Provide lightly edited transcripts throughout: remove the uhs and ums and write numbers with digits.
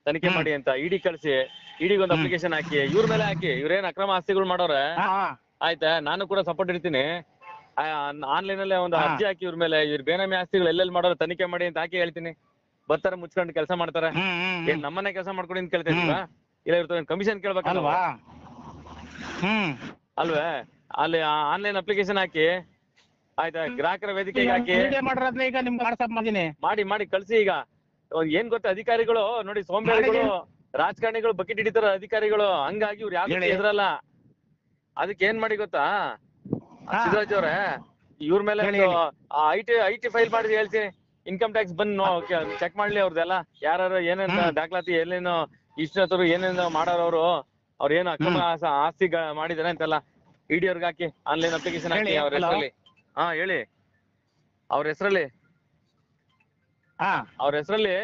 ತನಿಖೆ ಮಾಡಿ ಅಂತ ಇಡಿ ಕಳಿಸಿ, ಇಡಿಗೆ ಒಂದು ಅಪ್ಲಿಕೇಶನ್ ಹಾಕಿ, ಇವ್ರ ಮೇಲೆ ಹಾಕಿ. ಇವ್ರೇನ್ ಅಕ್ರಮ ಆಸ್ತಿಗಳು ಮಾಡೋರೆ ಆಯ್ತಾ, ನಾನು ಕೂಡ ಸಪೋರ್ಟ್ ಇರ್ತೀನಿ. ಆನ್ಲೈನ್ ಅಲ್ಲೇ ಒಂದು ಅರ್ಜಿ ಹಾಕಿ ಇವ್ರ ಮೇಲೆ, ಇವ್ರ ಬೇನಾಮಿ ಆಸ್ತಿಗಳು ಎಲ್ಲೆಲ್ಲಿ ಮಾಡೋರು ತನಿಖೆ ಮಾಡಿ ಅಂತ ಹಾಕಿ ಹೇಳ್ತೀನಿ. ಬರ್ತಾರೆ ಮುಚ್ಕೊಂಡು ಕೆಲಸ ಮಾಡ್ತಾರೆ. ಏನ್ ನಮ್ಮನೆ ಕೆಲಸ ಮಾಡ್ಕೊಡಿ ಅಂತ ಕೇಳ್ತಾ ಇದೀವಾ? ಇಲ್ಲ ಇವ್ರ ಕಮಿಷನ್ ಕೇಳ್ಬೇಕಲ್ವಾ? ಅಲ್ವೇ? ಅಲ್ಲಿ ಆನ್ಲೈನ್ ಅಪ್ಲಿಕೇಶನ್ ಹಾಕಿ ಆಯ್ತಾ, ಗ್ರಾಹಕರ ವೇದಿಕೆಗೆ ಹಾಕಿ ಮಾಡಿ ಕಳ್ಸಿ. ಈಗ ಏನ್ ಗೊತ್ತಾ, ಅಧಿಕಾರಿಗಳು ನೋಡಿ ಸೋಂಬೇರಿಗಳು, ರಾಜಕಾರಣಿಗಳು ಬಕೆಟ್ ಹಿಡಿತಾರ ಅಧಿಕಾರಿಗಳು. ಹಂಗಾಗಿ ಇವ್ರು ಯಾರು ಎದ್ರಲ್ಲ. ಅದಕ್ಕೆ ಏನ್ ಮಾಡಿ ಗೊತ್ತಾ ಸಿದ್ದರಾಜ್ ಅವ್ರೆ, ಇವ್ರ ಮೇಲೆ ಐಟಿ ಫೈಲ್ ಮಾಡಿ ಹೇಳ್ತೀನಿ. ಇನ್ಕಮ್ ಟ್ಯಾಕ್ಸ್ ಬಂದ್ ಚೆಕ್ ಮಾಡ್ಲಿ ಅವ್ರದೆಲ್ಲ, ಯಾರು ಏನೇನ್ ದಾಖಲಾತಿ, ಏನೇನು ಇಷ್ಟರು ಏನೇನು ಮಾಡೋರು, ಅವ್ರ ಏನು ಅಕ್ರಮ ಆಸ್ತಿ ಮಾಡಿದಾರೆ ಅಂತೆಲ್ಲ ಇಡಿ ಅವ್ರಿಗೆ ಹಾಕಿ, ಆನ್ಲೈನ್ ಅಪ್ಲಿಕೇಶನ್ ಹಾಕಿ ಅವ್ರ ಹೆಸರಲ್ಲಿ. ಹೇಳಿ. ಅವ್ರ ಹೆಸರಲ್ಲಿ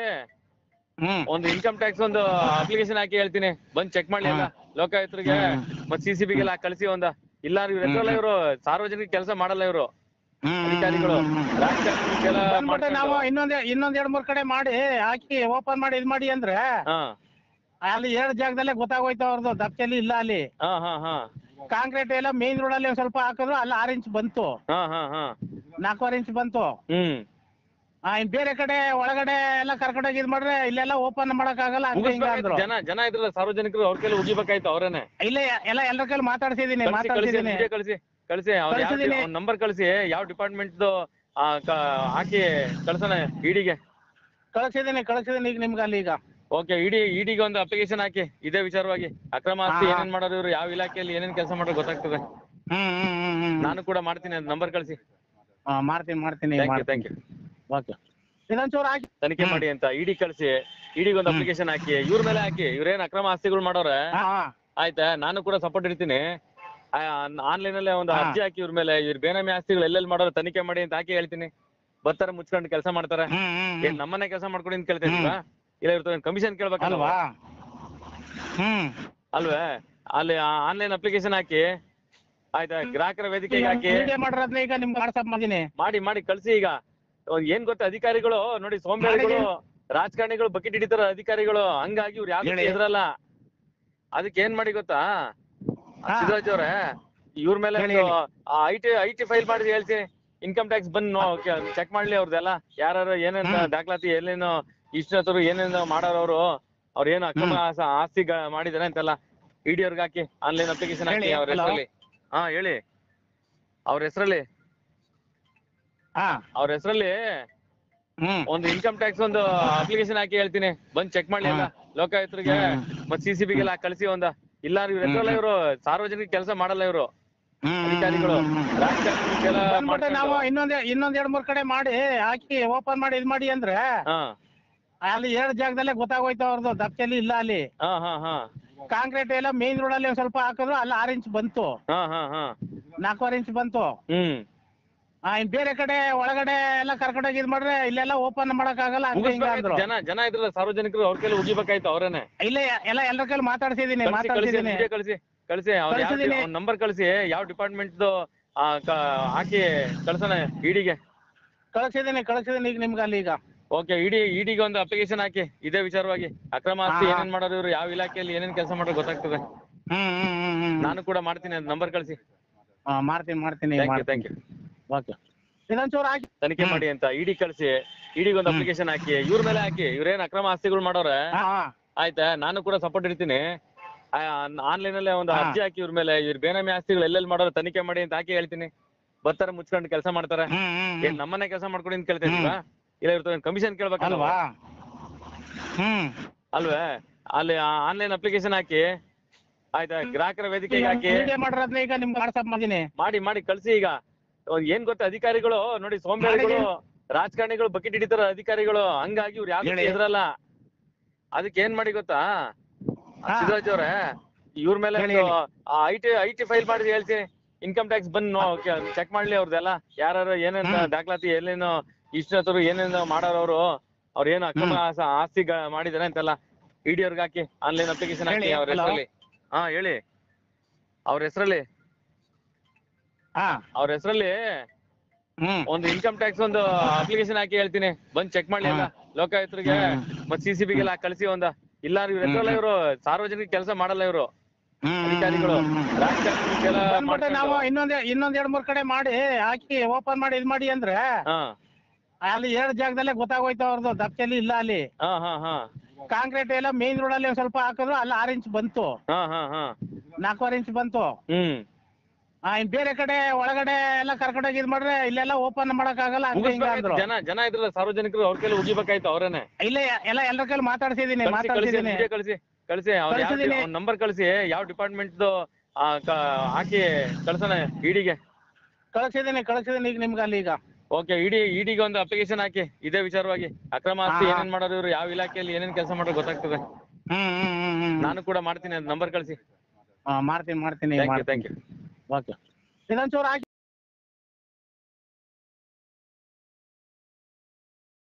ಒಂದು ಇನ್ಕಮ್ ಟ್ಯಾಕ್ಸ್ ಒಂದು ಅಪ್ಲಿಕೇಶನ್ ಹಾಕಿ ಹೇಳ್ತೀನಿ. ಬಂದ್ ಚೆಕ್ ಮಾಡ್ಲಿ ಎಲ್ಲ, ಲೋಕಾಯುಕ್ತರಿಗೆ ಮತ್ CCBಗೆಲ್ಲ ಕಳಿಸಿ. ಇಲ್ಲ ಇವ್ರ ಹೆಸರಲ್ಲ, ಇವರು ಸಾರ್ವಜನಿಕ ಕೆಲಸ ಮಾಡಲ್ಲ ಇವರು ಅಧಿಕಾರಿಗಳು. ನಾವು ಇನ್ನೊಂದ್ 2-3 ಕಡೆ ಮಾಡಿ ಹಾಕಿ ಓಪನ್ ಮಾಡಿ ಇದ್ ಮಾಡಿ ಅಂದ್ರೆ ಅಲ್ಲಿ 7 ಜಾಗದಲ್ಲೇ ಗೊತ್ತಾಗೋಯ್ತು ಅವ್ರದ್ದು ದಪ್ಚಲ್ಲಿ ಇಲ್ಲ. ಅಲ್ಲಿ ಕಾಂಕ್ರೀಟ್ ಎಲ್ಲ ಮೇನ್ ರೋಡ್ ಅಲ್ಲಿ ಸ್ವಲ್ಪ ಹಾಕಿದ್ರು, ಅಲ್ಲಿ 6 ಇಂಚ್ ಬಂತು, 4.5 ಇಂಚ್ ಬಂತು. ಇನ್ ಬೇರೆ ಕಡೆ ಒಳಗಡೆ ಎಲ್ಲ ಕರ್ಕೊಂಡೋಗಿ ಇದ್ ಮಾಡ್ರೆ ಇಲ್ಲೆಲ್ಲ ಓಪನ್ ಮಾಡಕ್ ಆಗಲ್ಲ. ಜನ ಇದ್ರಲ್ಲ ಸಾರ್ವಜನಿಕರು, ಅವ್ರ ಕೈಲಿ ಉಗಿಬೇಕಾಯ್ತು ಅವ್ರೇನೆ. ಇಲ್ಲ ಎಲ್ಲರ ಕೈಲಿ ಮಾತಾಡ್ಸಿದೀನಿ. ಕಳಿಸಿ ನಂಬರ್ ಕಳಿಸಿ, ಯಾವ ಡಿಪಾರ್ಟ್ಮೆಂಟ್ ಹಾಕಿ ಕಳ್ಸೋಣ ಇಡಿಗೆ. ಕಳಿಸಿದೀನಿ ಈಗ ನಿಮ್ಗೆ ಅಲ್ಲಿ. ಈಗ ಓಕೆ, ಇಡಿಗೆ ಒಂದು ಅಪ್ಲಿಕೇಶನ್ ಹಾಕಿ ಇದೇ ವಿಚಾರವಾಗಿ. ಅಕ್ರಮ ಆಸ್ತಿ ಏನೇನ್ ಮಾಡೋರು ಇವ್ರು, ಯಾವ ಇಲಾಖೆಯಲ್ಲಿ ಏನೇನ್ ಕೆಲಸ ಮಾಡೋರು ಗೊತ್ತಾಗ್ತದೆ. ನಾನು ಕೂಡ ಮಾಡ್ತೀನಿ, ನಂಬರ್ ಕಳಿಸಿ. ಮಾಡ್ತೀನಿ. Thank you. ಓಕೆ, ಇದೊಂಚೂರು ಹಾಕಿ ತನಿಖೆ ಮಾಡಿ ಅಂತ ಇಡಿ ಕಳಿಸಿ, ಇಡಿಗೆ ಒಂದು ಅಪ್ಲಿಕೇಶನ್ ಹಾಕಿ, ಇವ್ರ ಮೇಲೆ ಹಾಕಿ. ಇವ್ರೇನ್ ಅಕ್ರಮ ಆಸ್ತಿಗಳು ಮಾಡೋರೆ ಆಯ್ತಾ, ನಾನು ಕೂಡ ಸಪೋರ್ಟ್ ಇರ್ತೀನಿ. ಆನ್ಲೈನ್ ಅಲ್ಲೇ ಒಂದು ಅರ್ಜಿ ಹಾಕಿ ಇವ್ರ ಮೇಲೆ, ಇವ್ರ ಬೇನಾಮಿ ಆಸ್ತಿಗಳು ಎಲ್ಲೆಲ್ಲಿ ಮಾಡೋರು ತನಿಖೆ ಮಾಡಿ ಅಂತ ಹಾಕಿ ಹೇಳ್ತೀನಿ. ಬರ್ತಾರೆ ಮುಚ್ಕೊಂಡು ಕೆಲಸ ಮಾಡ್ತಾರೆ. ಏನ್ ನಮ್ಮನೆ ಕೆಲಸ ಮಾಡ್ಕೊಡಿ ಅಂತ ಕೇಳ್ತಾ ಇದೀವಾ? ಇಲ್ಲ ಇವ್ರ ಕಮಿಷನ್ ಕೇಳ್ಬೇಕಲ್ವಾ? ಅಲ್ವೇ? ಅಲ್ಲಿ ಆನ್ಲೈನ್ ಅಪ್ಲಿಕೇಶನ್ ಹಾಕಿ ಆಯ್ತಾ, ಗ್ರಾಹಕರ ವೇದಿಕೆಗೆ ಹಾಕಿ ಮಾಡಿ ಕಳ್ಸಿ. ಈಗ ಏನ್ ಗೊತ್ತಾ, ಅಧಿಕಾರಿಗಳು ನೋಡಿ ಸೋಂಬೇರಿಗಳು, ರಾಜಕಾರಣಿಗಳು ಬಕೆಟ್ ಹಿಡಿತಾರ ಅಧಿಕಾರಿಗಳು. ಹಂಗಾಗಿ ಇವ್ರು ಯಾರು ಎದ್ರಲ್ಲ. ಅದಕ್ಕೆ ಏನ್ ಮಾಡಿ ಗೊತ್ತಾ ಸಿದ್ದರಾಜ್ ಅವ್ರೆ, ಇವ್ರ ಮೇಲೆ ಐಟಿ ಫೈಲ್ ಮಾಡಿ ಹೇಳ್ತೀನಿ. ಇನ್ಕಮ್ ಟ್ಯಾಕ್ಸ್ ಬಂದ್ ಚೆಕ್ ಮಾಡ್ಲಿ ಅವ್ರದೆಲ್ಲ, ಯಾರು ಏನೇನ್ ದಾಖಲಾತಿ, ಏನೇನು ಇಷ್ಟರು ಏನೇನು ಮಾಡೋರು, ಅವ್ರ ಏನು ಅಕ್ರಮ ಆಸ್ತಿ ಮಾಡಿದಾರೆ ಅಂತೆಲ್ಲ ಇಡಿ ಅವ್ರಿಗೆ ಹಾಕಿ, ಆನ್ಲೈನ್ ಅಪ್ಲಿಕೇಶನ್ ಹಾಕಿ ಅವ್ರ ಹೆಸರಲ್ಲಿ. ಹೇಳಿ. ಅವ್ರ ಹೆಸರಲ್ಲಿ ಒಂದು ಇನ್ಕಮ್ ಟ್ಯಾಕ್ಸ್ ಒಂದು ಅಪ್ಲಿಕೇಶನ್ ಹಾಕಿ ಹೇಳ್ತೀನಿ. ಬಂದ್ ಚೆಕ್ ಮಾಡ್ಲಿ ಎಲ್ಲ, ಲೋಕಾಯುಕ್ತರಿಗೆ ಮತ್ CCBಗೆಲ್ಲ ಕಳಿಸಿ. ಇಲ್ಲ ಇವ್ರ ಹೆಸರಲ್ಲ, ಇವರು ಸಾರ್ವಜನಿಕ ಕೆಲಸ ಮಾಡಲ್ಲ ಇವರು ಅಧಿಕಾರಿಗಳು. ನಾವು ಇನ್ನೊಂದ್ 2-3 ಕಡೆ ಮಾಡಿ ಹಾಕಿ ಓಪನ್ ಮಾಡಿ ಇದ್ ಮಾಡಿ ಅಂದ್ರೆ ಅಲ್ಲಿ 7 ಜಾಗದಲ್ಲೇ ಗೊತ್ತಾಗೋಯ್ತು ಅವ್ರದ್ದು ದಪ್ಚಲ್ಲಿ ಇಲ್ಲ. ಅಲ್ಲಿ ಕಾಂಕ್ರೀಟ್ ಎಲ್ಲ ಮೇನ್ ರೋಡ್ ಅಲ್ಲಿ ಸ್ವಲ್ಪ ಹಾಕಿದ್ರು, ಅಲ್ಲಿ 6 ಇಂಚ್ ಬಂತು, 4.5 ಇಂಚ್ ಬಂತು. ಇನ್ ಬೇರೆ ಕಡೆ ಒಳಗಡೆ ಎಲ್ಲ ಕರ್ಕೊಂಡೋಗಿ ಇದ್ ಮಾಡ್ರೆ ಇಲ್ಲೆಲ್ಲ ಓಪನ್ ಮಾಡಕ್ ಆಗಲ್ಲ. ಜನ ಇದ್ರಲ್ಲ ಸಾರ್ವಜನಿಕರು, ಅವ್ರ ಕೈಲಿ ಉಗಿಬೇಕಾಯ್ತು ಅವ್ರೇನೆ. ಇಲ್ಲ ಎಲ್ಲರ ಕೈಲಿ ಮಾತಾಡ್ಸಿದೀನಿ. ಕಳಿಸಿ ನಂಬರ್ ಕಳಿಸಿ, ಯಾವ ಡಿಪಾರ್ಟ್ಮೆಂಟ್ ಹಾಕಿ ಕಳ್ಸೋಣ ಇಡಿಗೆ. ಕಳಿಸಿದೀನಿ ಈಗ ನಿಮ್ಗೆ ಅಲ್ಲಿ. ಈಗ ಓಕೆ, ಇಡಿಗೆ ಒಂದು ಅಪ್ಲಿಕೇಶನ್ ಹಾಕಿ ಇದೇ ವಿಚಾರವಾಗಿ. ಅಕ್ರಮ ಆಸ್ತಿ ಏನೇನ್ ಮಾಡೋರು ಇವ್ರು, ಯಾವ ಇಲಾಖೆಯಲ್ಲಿ ಏನೇನ್ ಕೆಲಸ ಮಾಡೋರು ಗೊತ್ತಾಗ್ತದೆ. ನಾನು ಕೂಡ ಮಾಡ್ತೀನಿ, ನಂಬರ್ ಕಳಿಸಿ. ಮಾಡ್ತೀನಿ. Thank you. ಓಕೆ, ಇದೊಂಚೂರು ಹಾಕಿ ತನಿಖೆ ಮಾಡಿ ಅಂತ ಇಡಿ ಕಳಿಸಿ, ಇಡಿಗೆ ಒಂದು ಅಪ್ಲಿಕೇಶನ್ ಹಾಕಿ, ಇವ್ರ ಮೇಲೆ ಹಾಕಿ. ಇವ್ರೇನ್ ಅಕ್ರಮ ಆಸ್ತಿಗಳು ಮಾಡೋರೆ ಆಯ್ತಾ, ನಾನು ಕೂಡ ಸಪೋರ್ಟ್ ಇರ್ತೀನಿ. ಆನ್ಲೈನ್ ಅಲ್ಲೇ ಒಂದು ಅರ್ಜಿ ಹಾಕಿ ಇವ್ರ ಮೇಲೆ, ಇವ್ರ ಬೇನಾಮಿ ಆಸ್ತಿಗಳು ಎಲ್ಲೆಲ್ಲಿ ಮಾಡೋರು ತನಿಖೆ ಮಾಡಿ ಅಂತ ಹಾಕಿ ಹೇಳ್ತೀನಿ. ಬರ್ತಾರೆ ಮುಚ್ಕೊಂಡು ಕೆಲಸ ಮಾಡ್ತಾರೆ. ಏನ್ ನಮ್ಮನೆ ಕೆಲಸ ಮಾಡ್ಕೊಡಿ ಅಂತ ಕೇಳ್ತಾ ಇದೀವಾ? ಇಲ್ಲ ಇವ್ರ ಕಮಿಷನ್ ಕೇಳ್ಬೇಕಲ್ವಾ? ಅಲ್ವೇ? ಅಲ್ಲಿ ಆನ್ಲೈನ್ ಅಪ್ಲಿಕೇಶನ್ ಹಾಕಿ ಆಯ್ತಾ, ಗ್ರಾಹಕರ ವೇದಿಕೆಗೆ ಹಾಕಿ ಮಾಡಿ ಕಳ್ಸಿ. ಈಗ ಏನ್ ಗೊತ್ತಾ, ಅಧಿಕಾರಿಗಳು ನೋಡಿ ಸೋಂಬೇರಿಗಳು, ರಾಜಕಾರಣಿಗಳು ಬಕೆಟ್ ಹಿಡಿತಾರ ಅಧಿಕಾರಿಗಳು. ಹಂಗಾಗಿ ಇವ್ರು ಯಾರು ಎದ್ರಲ್ಲ. ಅದಕ್ಕೆ ಏನ್ ಮಾಡಿ ಗೊತ್ತಾ ಸಿದ್ದರಾಜ್ ಅವ್ರೆ, ಇವ್ರ ಮೇಲೆ ಐಟಿ ಫೈಲ್ ಮಾಡಿ ಹೇಳ್ತೀನಿ. ಇನ್ಕಮ್ ಟ್ಯಾಕ್ಸ್ ಬಂದ್ ಚೆಕ್ ಮಾಡ್ಲಿ ಅವ್ರದೆಲ್ಲ, ಯಾರು ಏನೇನ್ ದಾಖಲಾತಿ, ಏನೇನು ಇಷ್ಟರು ಏನೇನು ಮಾಡೋರು, ಅವ್ರ ಏನು ಅಕ್ರಮ ಆಸ್ತಿ ಮಾಡಿದಾರೆ ಅಂತೆಲ್ಲ ಇಡಿ ಅವ್ರಿಗೆ ಹಾಕಿ, ಆನ್ಲೈನ್ ಅಪ್ಲಿಕೇಶನ್ ಹಾಕಿ ಅವ್ರ ಹೆಸರಲ್ಲಿ. ಹೇಳಿ. ಅವ್ರ ಹೆಸರಲ್ಲಿ ಒಂದು ಇನ್ಕಮ್ ಟ್ಯಾಕ್ಸ್ ಒಂದು ಅಪ್ಲಿಕೇಶನ್ ಹಾಕಿ ಹೇಳ್ತೀನಿ. ಬಂದ್ ಚೆಕ್ ಮಾಡ್ಲಿ ಎಲ್ಲ, ಲೋಕಾಯುಕ್ತರಿಗೆ ಮತ್ CCBಗೆಲ್ಲ ಕಳಿಸಿ. ಇಲ್ಲ ಇವ್ರ ಹೆಸರಲ್ಲ ಇವರು ಸಾರ್ವಜನಿಕ ಕೆಲಸ ಮಾಡಲ್ಲ ಇವರು ಅಧಿಕಾರಿಗಳು ರಾಜಕಾರಣಿಗಳ ಬಂದ್ಬಿಟ್ಟು ನಾವು ಇನ್ನೊಂದ್ 2-3 ಕಡೆ ಮಾಡಿ ಹಾಕಿ ಓಪನ್ ಮಾಡಿ ಇದ್ ಮಾಡಿ ಅಂದ್ರೆ ಅಲ್ಲಿ 7 ಜಾಗದಲ್ಲೇ ಗೊತ್ತಾಗೋಯ್ತು ಅವ್ರದ್ದು ದಪ್ಪಚಲಿ ಇಲ್ಲ ಅಲ್ಲಿ. ಕಾಂಕ್ರೀಟ್ ಎಲ್ಲ ಮೇನ್ ರೋಡ್ ಅಲ್ಲಿ ಒಂದ್ ಸ್ವಲ್ಪ ಹಾಕಿದ್ರು ಅಲ್ಲಿ 6 ಇಂಚ್ ಬಂತು, 4.5 ಇಂಚ್ ಬಂತು. ಇನ್ ಬೇರೆ ಕಡೆ ಒಳಗಡೆ ಎಲ್ಲ ಕರ್ಕೊಂಡೋಗಿ ಇದ್ ಮಾಡ್ರೆ ಇಲ್ಲೆಲ್ಲ ಓಪನ್ ಮಾಡಕ್ ಆಗಲ್ಲ ಅಂದ್ರು. ಜನ ಇದ್ರಲ್ಲ ಸಾರ್ವಜನಿಕರು ಅವ್ರ ಕೈಲಿ ಉಗಿಬೇಕಾಯ್ತು ಅವ್ರೇನೆ. ಇಲ್ಲ ಎಲ್ಲರ ಕೈಲಿ ಮಾತಾಡ್ಸಿದೀನಿ ಕಳಿಸಿ ಅವ್ರ ನಂಬರ್ ಕಳಿಸಿ ಯಾವ ಡಿಪಾರ್ಟ್ಮೆಂಟ್ ಹಾಕಿ ಕಳ್ಸೋಣ ಇಡಿಗೆ. ಕಳಿಸಿದೀನಿ ಈಗ ನಿಮ್ಗೆ ಅಲ್ಲಿ ಈಗ. ಓಕೆ ಇಡಿಗೆ ಒಂದು ಅಪ್ಲಿಕೇಶನ್ ಹಾಕಿ ಇದೇ ವಿಚಾರವಾಗಿ. ಅಕ್ರಮ ಆಸ್ತಿ ಏನೇನ್ ಮಾಡೋರು ಇವ್ರು, ಯಾವ ಇಲಾಖೆಯಲ್ಲಿ ಏನೇನ್ ಕೆಲಸ ಮಾಡೋರು ಗೊತ್ತಾಗ್ತದೆ. ನಾನು ಕೂಡ ಮಾಡ್ತೀನಿ, ನಂಬರ್ ಕಳಿಸಿ. ಮಾಡ್ತೀನಿ. Thank you. ಓಕೆ ಇದೊಂಚೂರು ಹಾಕಿ.